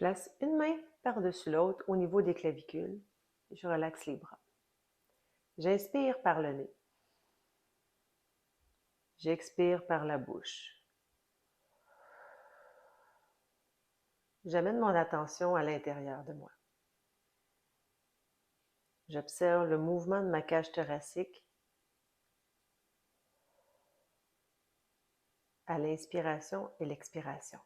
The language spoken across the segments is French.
place une main par-dessus l'autre au niveau des clavicules et je relaxe les bras. J'inspire par le nez. J'expire par la bouche. J'amène mon attention à l'intérieur de moi. J'observe le mouvement de ma cage thoracique à l'inspiration et l'expiration.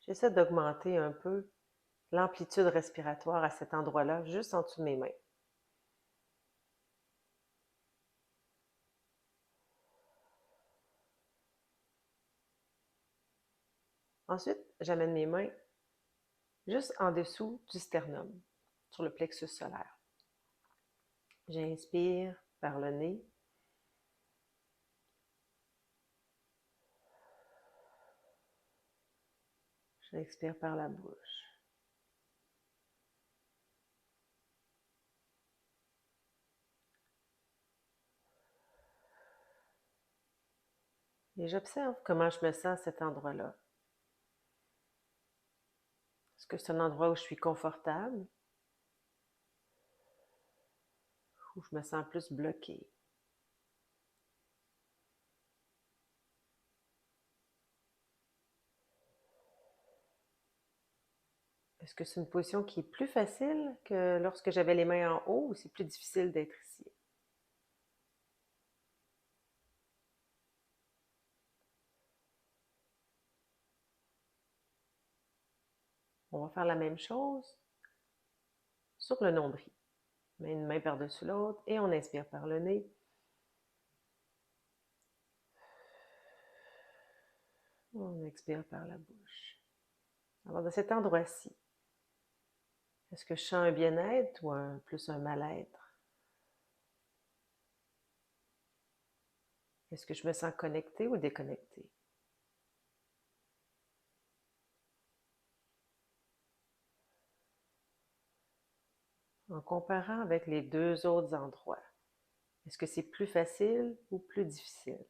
J'essaie d'augmenter un peu l'amplitude respiratoire à cet endroit-là, juste en dessous de mes mains. Ensuite, j'amène mes mains juste en dessous du sternum, sur le plexus solaire. J'inspire par le nez. J'expire par la bouche. Et j'observe comment je me sens à cet endroit-là. Est-ce que c'est un endroit où je suis confortable? Où je me sens plus bloquée? Est-ce que c'est une position qui est plus facile que lorsque j'avais les mains en haut ou c'est plus difficile d'être ici? On va faire la même chose sur le nombril. Une main par-dessus l'autre et on inspire par le nez. On expire par la bouche. Alors, de cet endroit-ci, est-ce que je sens un bien-être ou plus un mal-être? Est-ce que je me sens connectée ou déconnectée? En comparant avec les deux autres endroits, est-ce que c'est plus facile ou plus difficile?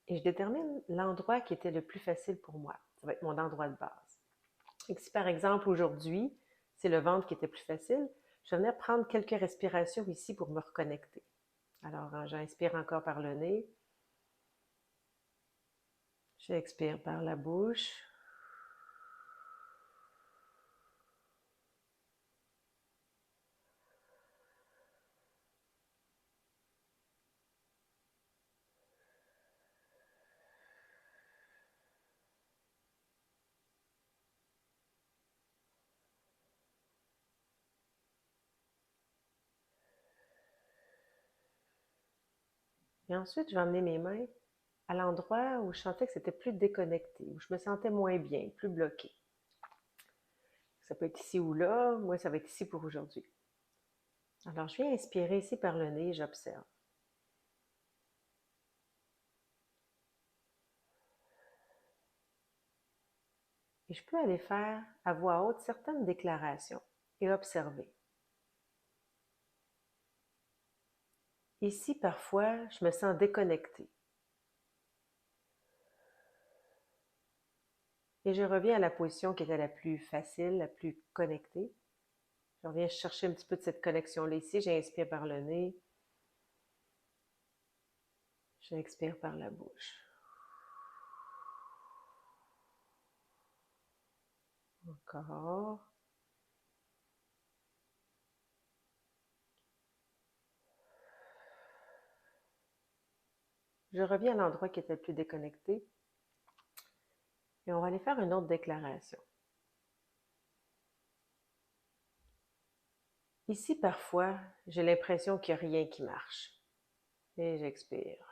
Et je détermine l'endroit qui était le plus facile pour moi. Ça va être mon endroit de base. Et si par exemple aujourd'hui, c'est le ventre qui était plus facile, je vais venir prendre quelques respirations ici pour me reconnecter. Alors, j'inspire encore par le nez. J'expire par la bouche. Et ensuite, je vais emmener mes mains à l'endroit où je sentais que c'était plus déconnecté, où je me sentais moins bien, plus bloquée. Ça peut être ici ou là, moi ça va être ici pour aujourd'hui. Alors, je viens inspirer ici par le nez, j'observe. Et je peux aller faire à voix haute certaines déclarations et observer. Ici, parfois, je me sens déconnectée. Et je reviens à la position qui était la plus facile, la plus connectée. Je reviens chercher un petit peu de cette connexion-là ici. J'inspire par le nez. J'expire par la bouche. Encore. Je reviens à l'endroit qui était le plus déconnecté. Et on va aller faire une autre déclaration. Ici, parfois, j'ai l'impression qu'il n'y a rien qui marche. Et j'expire.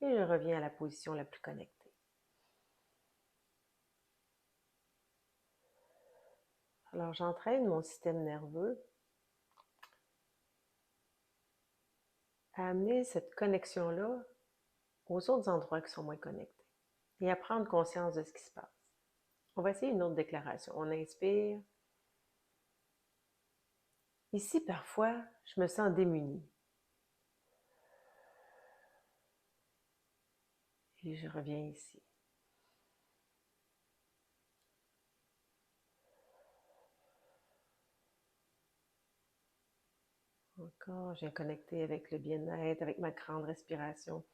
Et je reviens à la position la plus connectée. Alors, j'entraîne mon système nerveux à amener cette connexion-là aux autres endroits qui sont moins connectés et à prendre conscience de ce qui se passe. On va essayer une autre déclaration. On inspire. Ici, parfois, je me sens démunie. Et je reviens ici. Encore, je viens connecter avec le bien-être, avec ma grande respiration.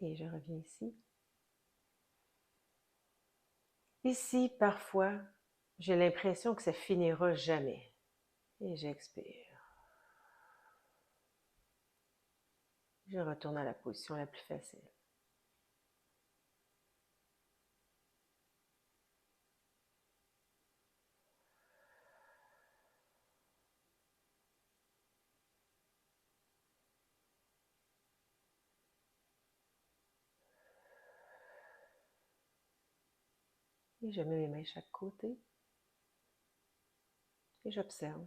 Et je reviens ici. Ici, parfois, j'ai l'impression que ça finira jamais. Et j'expire. Je retourne à la position la plus facile. Et je mets mes mains de chaque côté. Et j'observe.